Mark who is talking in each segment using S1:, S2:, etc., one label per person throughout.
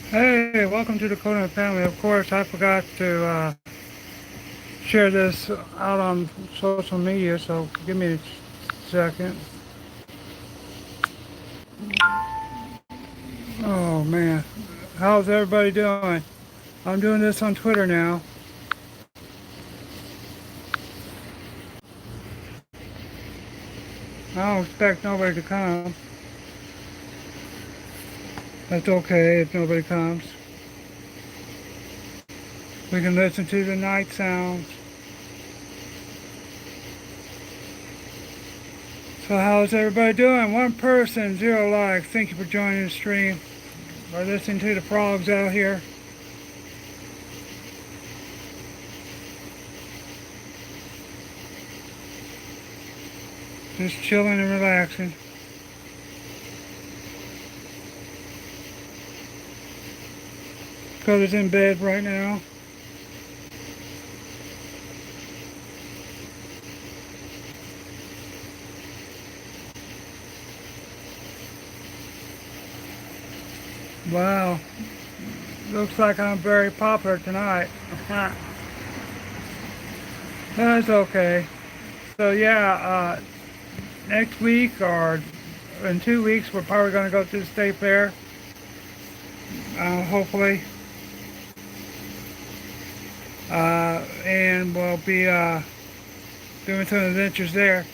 S1: Hey, welcome to the Conan family. Of course, I forgot to share this out on social media, so give me a second. Oh man, how's everybody doing? I'm doing this on Twitter now. I don't expect nobody to come. That's okay if nobody comes. We can listen to the night sounds. So how's everybody doing? One person, zero likes. Thank you for joining the stream. We're listening to the frogs out here. Just chilling and relaxing. Brother's in bed right now. Wow, looks like I'm very popular tonight. That's okay. So yeah, next week or in 2 weeks, we're probably going to go to the state fair. Hopefully, and we'll be doing some adventures there.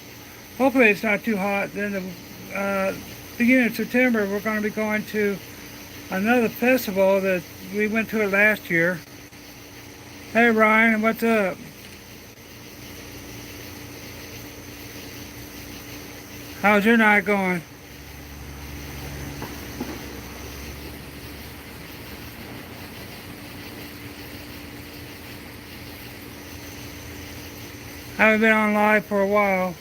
S1: Hopefully, it's not too hot. Then the beginning of September, we're going to be going to another festival that we went to it last year. Hey Ryan, what's up? How's your night going? I haven't been on live for a while.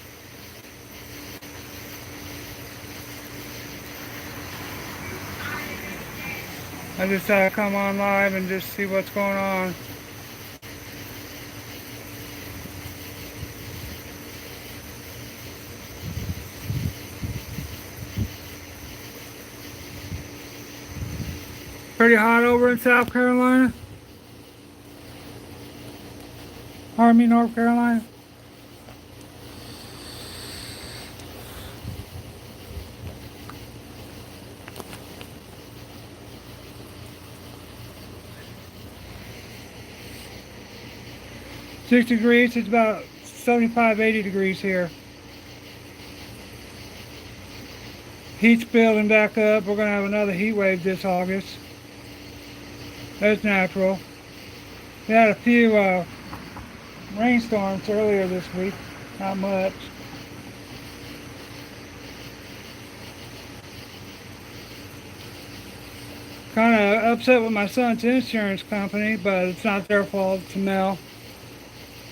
S1: I just thought I'd come on live and just see what's going on. Pretty hot over in South Carolina. Pardon me, North Carolina. 6 degrees. It's about 75, 80 degrees here. Heat's building back up. We're going to have another heat wave this August. That's natural. We had a few rainstorms earlier this week. Not much. Kind of upset with my son's insurance company, but it's not their fault. It's the mail.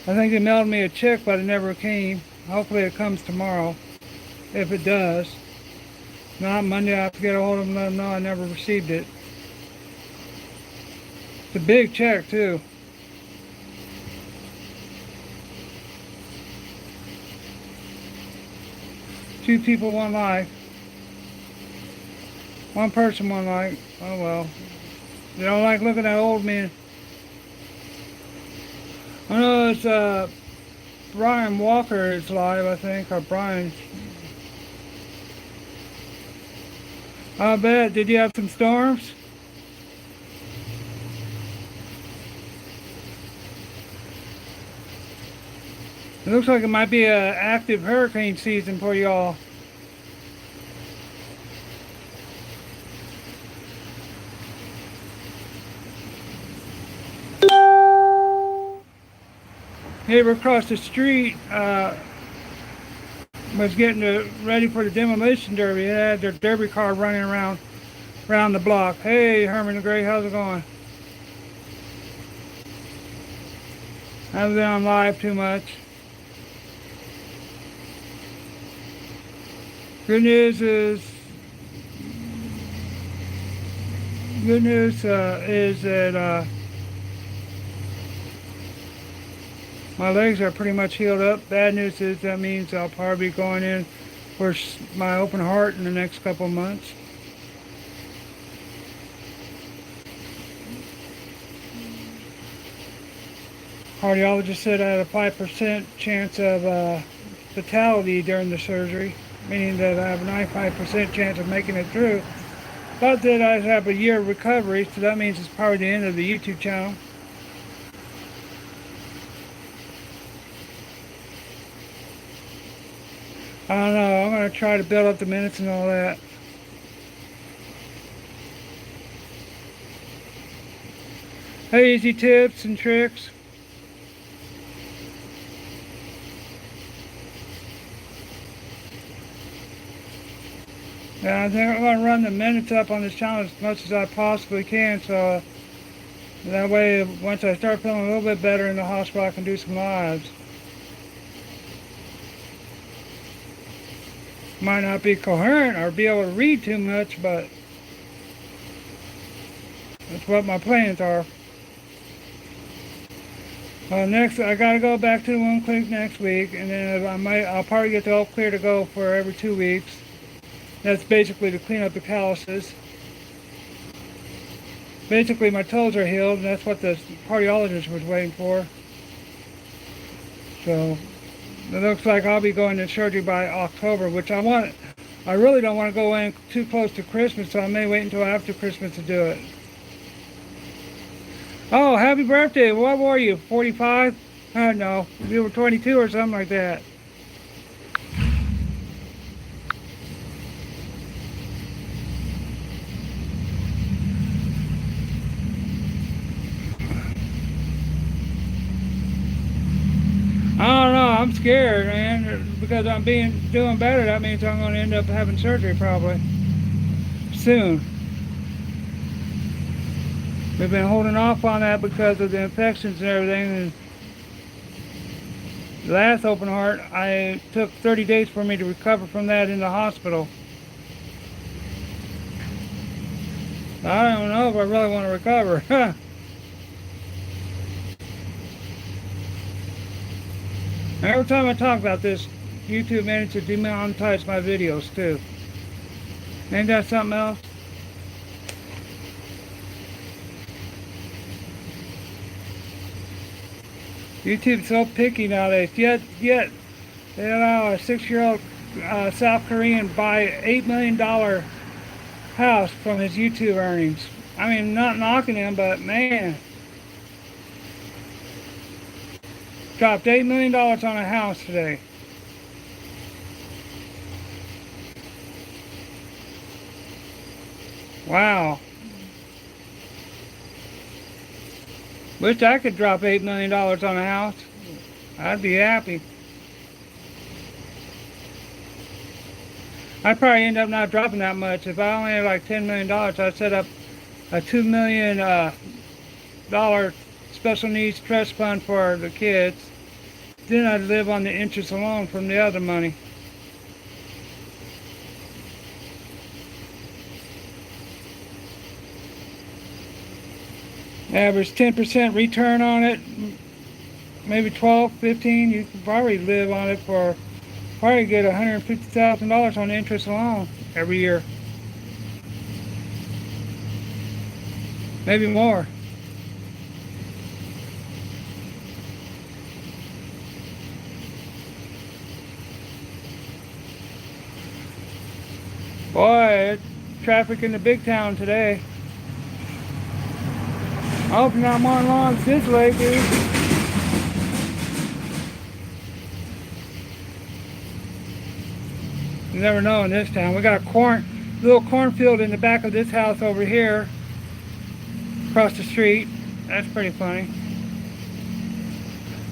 S1: I think they mailed me a check, but it never came. Hopefully it comes tomorrow, if it does. Not Monday, I have to get a hold of them and let them know I never received it. It's a big check, too. Two people, one life. One person, one life. Oh well. They don't like looking at old men. I know it's Brian Walker is live, I think, or Brian. I bet. Did you have some storms? It looks like it might be an active hurricane season for y'all. Neighbor across the street was getting ready for the demolition derby. They had their derby car running around the block. Hey, Herman the Great, how's it going? I haven't been on live too much. Good news is that my legs are pretty much healed up. Bad news is that means I'll probably be going in for my open heart in the next couple of months. Cardiologist said I had a 5% chance of fatality during the surgery, meaning that I have a 95% chance of making it through. But that I have a year of recovery, so that means it's probably the end of the YouTube channel. I don't know, I'm going to try to build up the minutes and all that. Hey, easy tips and tricks. Yeah, I think I'm going to run the minutes up on this channel as much as I possibly can, so that way once I start feeling a little bit better in the hospital, I can do some lives. Might not be coherent or be able to read too much, but that's what my plans are. Next, I gotta go back to the wound clinic next week, and then I'll probably get the all clear to go for every 2 weeks. That's basically to clean up the calluses. Basically, my toes are healed, and that's what the cardiologist was waiting for. So it looks like I'll be going to surgery by October, which I really don't want to go in too close to Christmas, so I may wait until after Christmas to do it. Oh, happy birthday. What were you, 45? No, you were 22 or something like that. I don't know, I'm scared, man, because I'm doing better. That means I'm going to end up having surgery probably soon. We've been holding off on that because of the infections and everything. And the last open heart, I took 30 days for me to recover from that in the hospital. I don't know if I really want to recover. Every time I talk about this, YouTube managed to demonetize my videos too. Ain't that something else? YouTube's so picky nowadays. Yet they allow a 6-year-old South Korean buy $8 million house from his YouTube earnings. I mean, not knocking him, but man. Dropped $8 million on a house today. Wow. Wish I could drop $8 million on a house. I'd be happy. I'd probably end up not dropping that much. If I only had like $10 million, I'd set up a $2 million special needs trust fund for the kids. Then I'd live on the interest alone from the other money. Average 10% return on it, maybe 12, 15. You could probably live on it for, probably get $150,000 on interest alone every year. Maybe more. Boy, traffic in the big town today. I hope you're not mowing lawns this late, dude. You never know in this town. We got a little cornfield in the back of this house over here, across the street. That's pretty funny.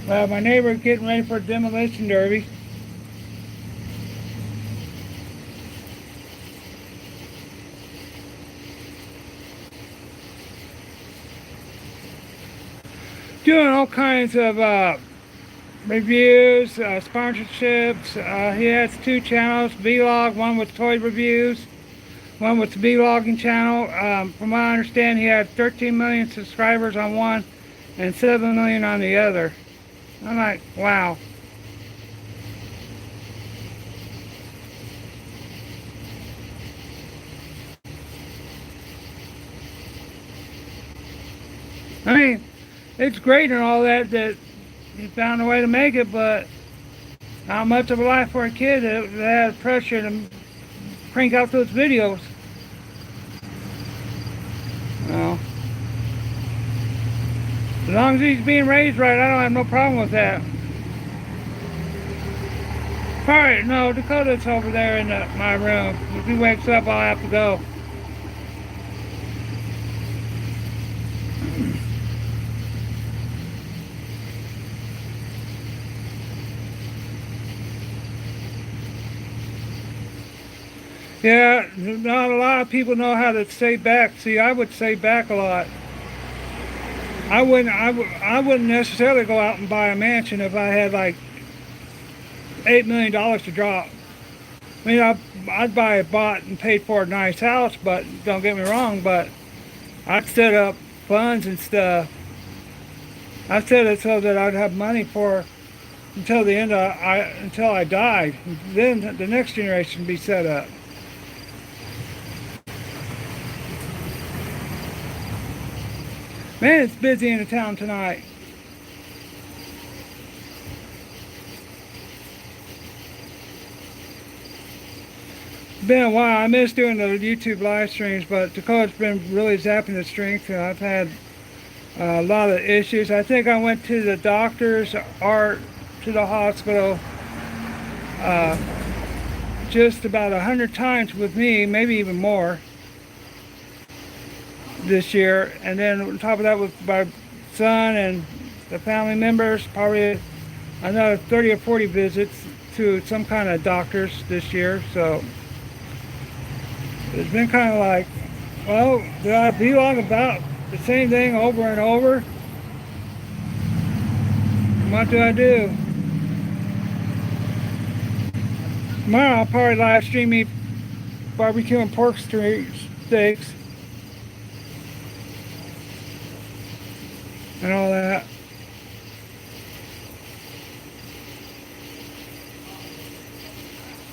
S1: My neighbor's getting ready for a demolition derby. Doing all kinds of reviews, sponsorships. He has 2 channels, Vlog, one with toy reviews, one with the Vlogging channel. From what I understand, he had 13 million subscribers on one and 7 million on the other. I'm like, wow. I mean, it's great and all that he found a way to make it, but not much of a life for a kid that had pressure to crank out those videos. Well, as long as he's being raised right, I don't have no problem with that. Alright, no, Dakota's over there in my room. If he wakes up, I'll have to go. Yeah, not a lot of people know how to save back. See, I would save back a lot. I wouldn't necessarily go out and buy a mansion if I had like $8 million to drop. I mean, I'd buy a bought and paid for a nice house, but don't get me wrong, but I'd set up funds and stuff. I set it so that I'd have money for until the end of until I died. Then the next generation would be set up. Man, it's busy in the town tonight. It's been a while. I miss doing the YouTube live streams, but Dakota's been really zapping the strength. I've had a lot of issues. I think I went to the doctors or to the hospital just about 100 times with me, maybe even more this year. And then on top of that with my son and the family members, probably another 30 or 40 visits to some kind of doctors this year. So it's been kind of like, well, do I be on about the same thing over and over? What do I do? Tomorrow I'll probably live stream me barbecuing pork steaks and all that.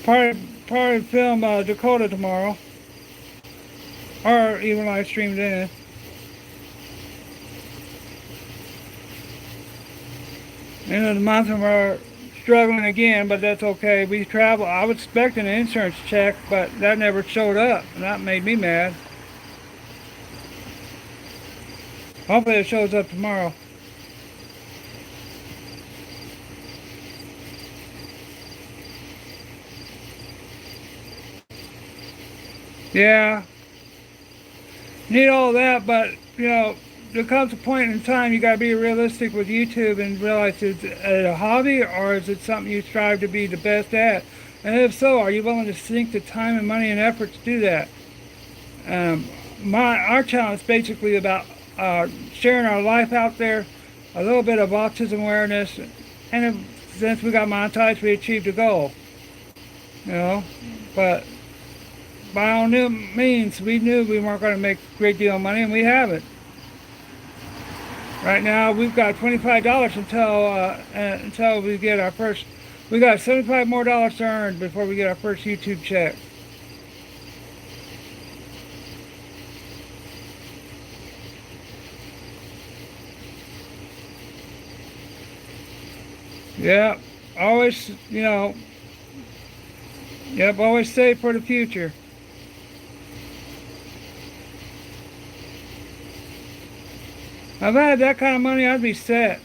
S1: Probably film Dakota tomorrow, or even live stream then. End of the month and we're struggling again, but that's okay. We travel. I was expecting an insurance check, but that never showed up, and that made me mad. Hopefully it shows up tomorrow. Yeah, need all that, but you know, there comes a point in time you gotta be realistic with YouTube and realize is it a hobby or is it something you strive to be the best at? And if so, are you willing to sink the time and money and effort to do that? Our channel is basically about sharing our life out there, a little bit of autism awareness, and since we got monetized, we achieved a goal. You know, but by all new means, we knew we weren't going to make a great deal of money, and we haven't. Right now, we've got $25 until we get our first. We got $75 more to earn before we get our first YouTube check. Yeah, always, you know. Yep, always save for the future. If I had that kind of money, I'd be set.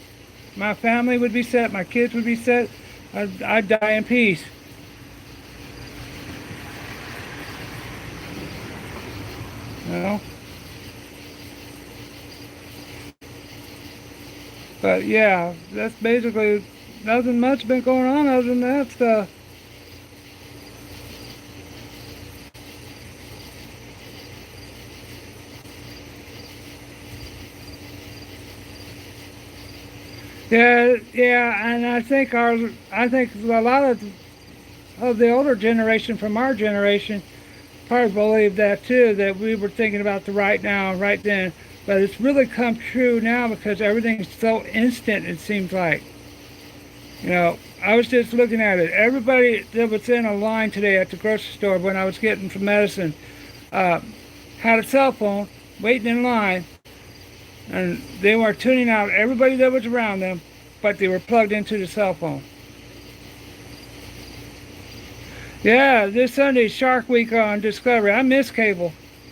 S1: My family would be set. My kids would be set. I'd die in peace. You know? But yeah, that's basically nothing much been going on other than that stuff. Yeah, and I think a lot of the older generation from our generation probably believed that too, that we were thinking about the right now, right then. But it's really come true now because everything's so instant, it seems like. You know, I was just looking at it. Everybody that was in a line today at the grocery store when I was getting some medicine had a cell phone, waiting in line, and they were tuning out everybody that was around them but they were plugged into the cell phone. Yeah, this Sunday's Shark Week on Discovery. I miss cable,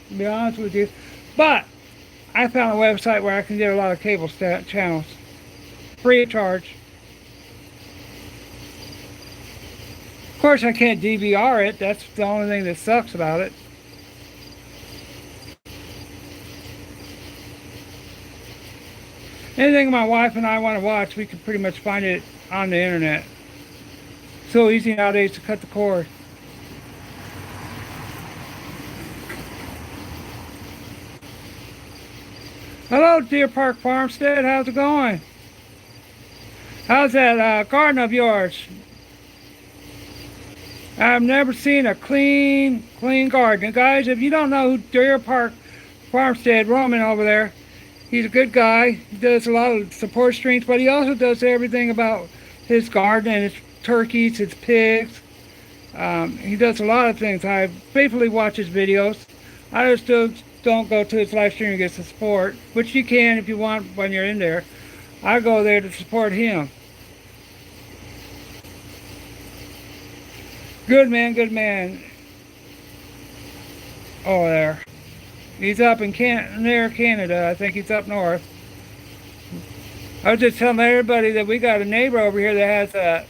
S1: to be honest with you. But I found a website where I can get a lot of cable channels. Free of charge. Of course, I can't DVR it. That's the only thing that sucks about it. Anything my wife and I want to watch, we can pretty much find it on the internet. So easy nowadays to cut the cord. Hello, Deer Park Farmstead. How's it going? How's that garden of yours? I've never seen a clean garden. Guys, if you don't know who Deer Park Farmstead, Roman over there, he's a good guy. He does a lot of support streams, but he also does everything about his garden and his turkeys, his pigs. He does a lot of things. I faithfully watch his videos. I just don't go to his live stream and get the support, which you can if you want when you're in there. I go there to support him. Good man, good man. Oh, there. He's up in near Canada. I think he's up north. I was just telling everybody that we got a neighbor over here that has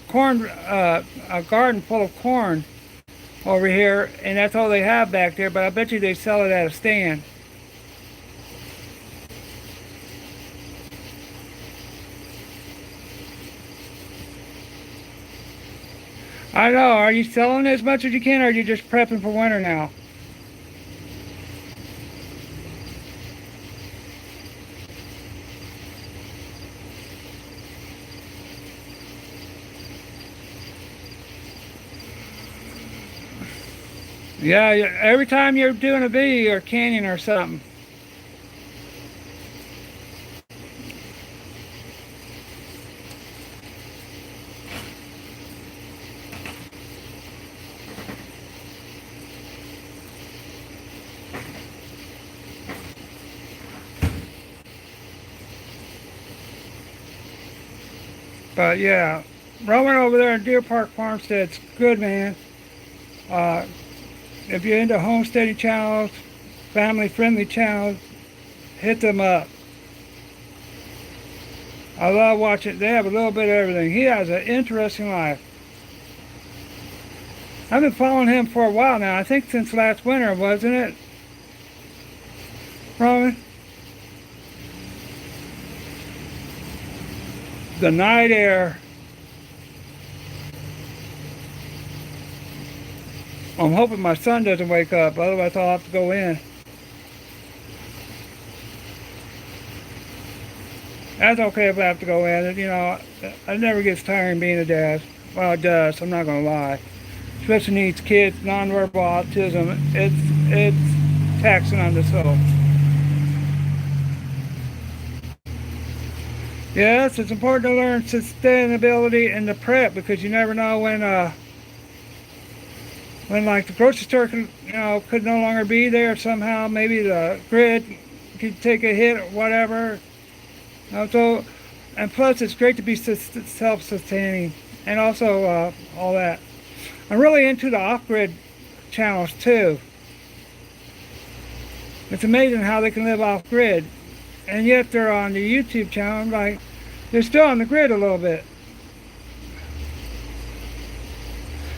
S1: a garden full of corn over here, and that's all they have back there, but I bet you they sell it at a stand. I know. Are you selling as much as you can, or are you just prepping for winter now? Yeah, every time you're doing a video or canyon or something. But yeah, Roman over there in Deer Park Farmstead's good, man. If you're into homesteading channels, family-friendly channels, hit them up. I love watching. They have a little bit of everything. He has an interesting life. I've been following him for a while now. I think since last winter, wasn't it, Roman? The night air. I'm hoping my son doesn't wake up, otherwise I'll have to go in. That's okay if I have to go in. You know, it never gets tiring being a dad. Well, it does, I'm not going to lie. Especially needs kids, nonverbal autism. It's taxing on the soul. Yes, it's important to learn sustainability in the prep, because you never know when like the grocery store could no longer be there somehow. Maybe the grid could take a hit or whatever. So, and plus it's great to be self-sustaining, and also all that. I'm really into the off-grid channels too. It's amazing how they can live off-grid, and yet they're on the YouTube channel. I'm like, they're still on the grid a little bit.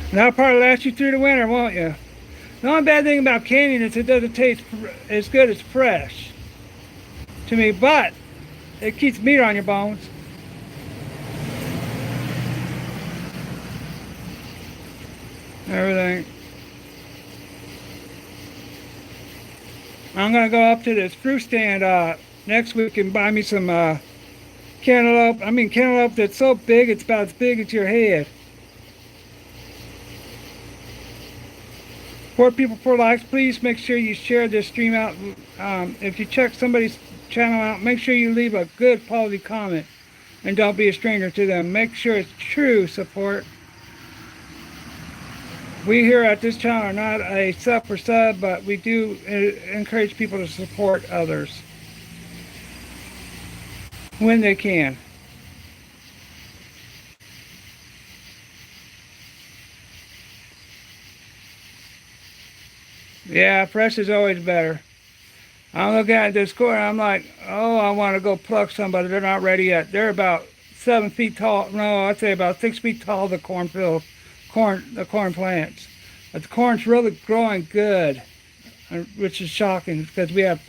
S1: And that'll probably last you through the winter, won't you? The only bad thing about canyon is it doesn't taste as good as fresh to me, but it keeps meat on your bones. Everything. I'm gonna go up to this fruit stand next week and buy me some cantaloupe. I mean cantaloupe that's so big it's about as big as your head. 4 people, 4 likes. Please make sure you share this stream out. If you check somebody's channel out, make sure you leave a good quality comment, and don't be a stranger to them. Make sure it's true support. We here at this channel are not a sub for sub, but we do encourage people to support others when they can. Yeah, fresh is always better. I'm looking at this corn. I'm like, oh, I want to go pluck some, but they're not ready yet. They're about 7 feet tall. No, I'd say about 6 feet tall. The corn plants. But the corn's really growing good, which is shocking because we have.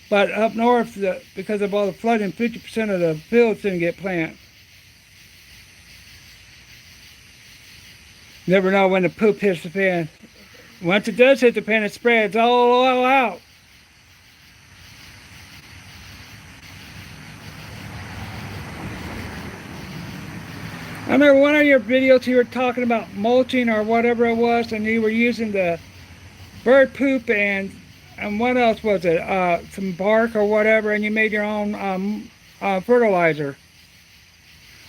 S1: But up north, because of all the flooding, 50% of the fields didn't get planted. Never know when the poop hits the pan. Once it does hit the pan, it spreads all out. I remember one of your videos you were talking about mulching or whatever it was, and you were using the bird poop and what else was it? Some bark or whatever, and you made your own fertilizer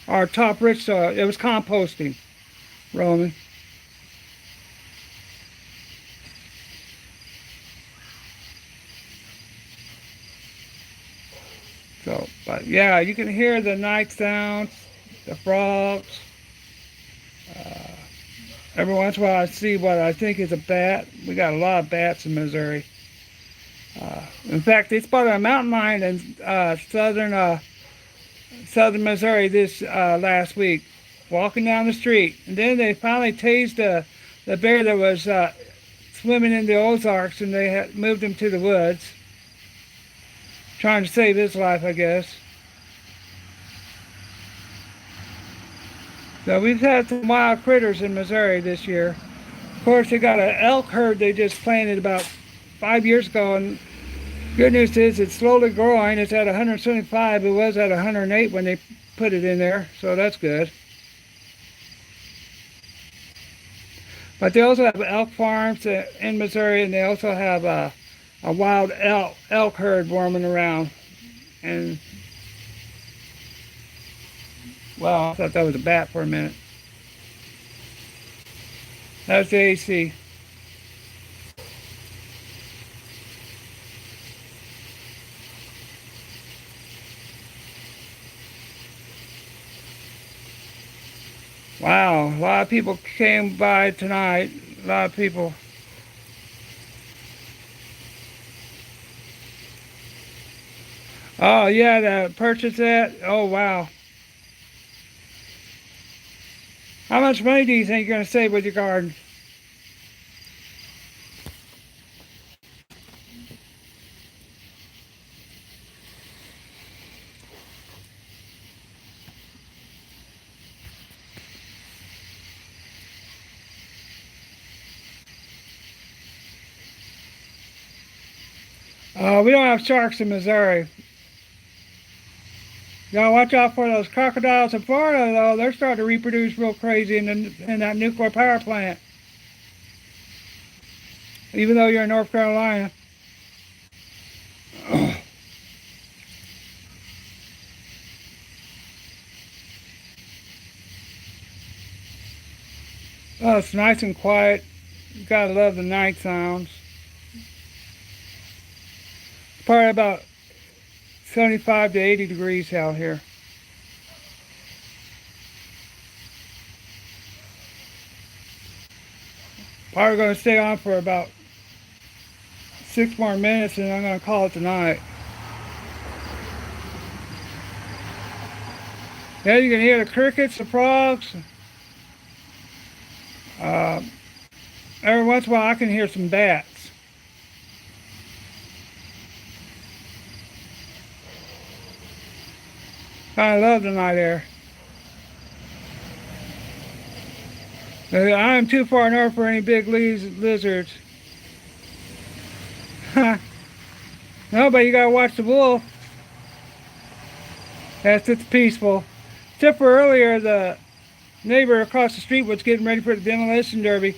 S1: or top rich soil. It was composting, Roman. So, but yeah, you can hear the night sounds, the frogs. Uh, every once in a while, I see what I think is a bat. We got a lot of bats in Missouri. In fact, they spotted a mountain lion in southern Missouri this last week, walking down the street. And then they finally tased the bear that was swimming in the Ozarks, and they had moved him to the woods, trying to save his life, I guess. So we've had some wild critters in Missouri this year. Of course, they got an elk herd they just planted about 5 years ago, and good news is it's slowly growing. It's at 175. It was at 108 when they put it in there, so that's good. But they also have elk farms in Missouri, and they also have a wild elk herd roaming around. And, well, I thought that was a bat for a minute. That's the AC. Wow, a lot of people came by tonight. A lot of people. Oh, yeah, to purchase that? Oh, wow. How much money do you think you're going to save with your garden? We don't have sharks in Missouri. You gotta watch out for those crocodiles in Florida, though. They're starting to reproduce real crazy in that nuclear power plant. Even though you're in North Carolina. Oh, it's nice and quiet. You gotta love the night sounds. It's probably about 75 to 80 degrees out here. Probably gonna stay on for about 6 more minutes, and I'm gonna call it tonight. Yeah, you can hear the crickets, the frogs. Uh, every once in a while, I can hear some bats. I love the night air. I am too far north for any big lizards. No, but you gotta watch the wolf. Yes, it's peaceful. Except for earlier, the neighbor across the street was getting ready for the demolition derby.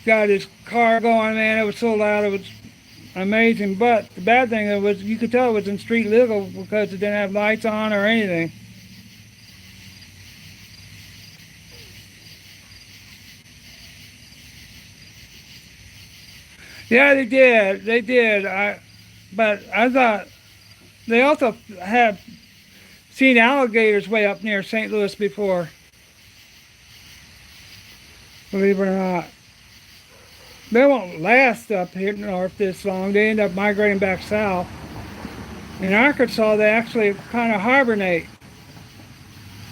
S1: Got his car going, man. It was so loud. It was amazing. But the bad thing was you could tell it was in street legal because it didn't have lights on or anything. Yeah, they did. They did. But I thought they also have seen alligators way up near St. Louis before. Believe it or not. They won't last up here north this long. They end up migrating back south. In Arkansas, they actually kind of hibernate,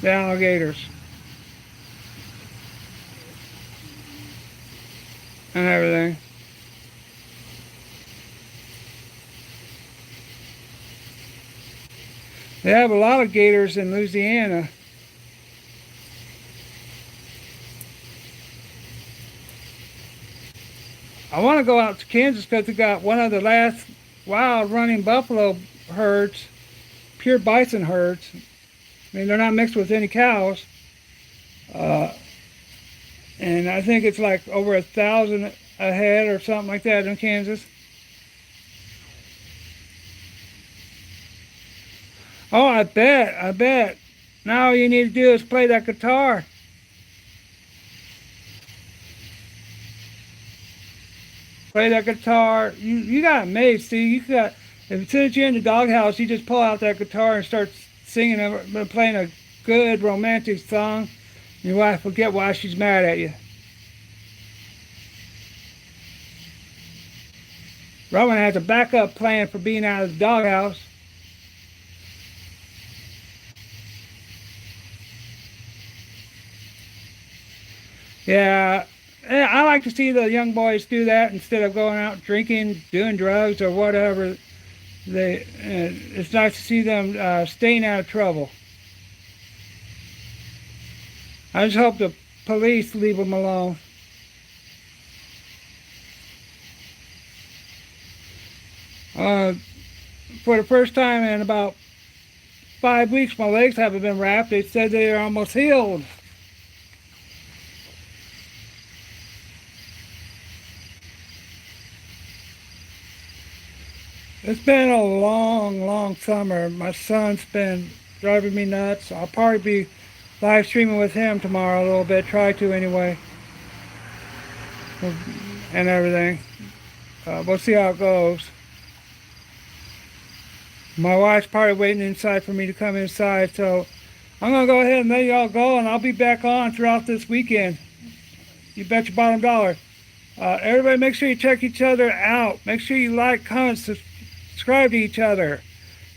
S1: the alligators and everything. They have a lot of gators in Louisiana. I want to go out to Kansas because they got one of the last wild running buffalo herds, pure bison herds. I mean, they're not mixed with any cows. And I think it's like over 1,000 a head or something like that in Kansas. Oh, I bet. Now all you need to do is play that guitar. Play that guitar. You got it made, Steve. You got, as soon as you're in the doghouse, you just pull out that guitar and start singing, playing a good romantic song. Your wife will get why she's mad at you. Roman has a backup plan for being out of the doghouse. Yeah, I like to see the young boys do that instead of going out drinking, doing drugs, or whatever. It's nice to see them staying out of trouble. I just hope the police leave them alone. For the first time in about 5 weeks, my legs haven't been wrapped. They said they are almost healed. It's been a long summer. My son's been driving me nuts. I'll probably be live streaming with him tomorrow a little bit. Try to anyway. And everything. We'll see how it goes. My wife's probably waiting inside for me to come inside, so I'm going to go ahead and let y'all go, and I'll be back on throughout this weekend. You bet your bottom dollar. Everybody make sure you check each other out. Make sure you like, comment, subscribe to each other.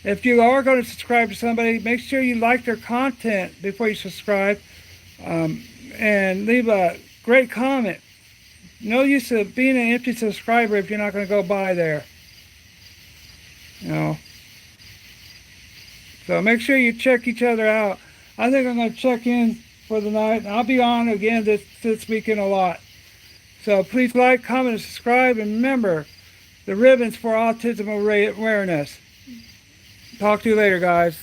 S1: If you are going to subscribe to somebody, make sure you like their content before you subscribe, and leave a great comment. No use of being an empty subscriber if you're not going to go by there. You know. So make sure you check each other out. I think I'm going to check in for the night. I'll be on again this weekend a lot. So please like, comment, and subscribe. And remember, the ribbons for autism awareness. Talk to you later, guys.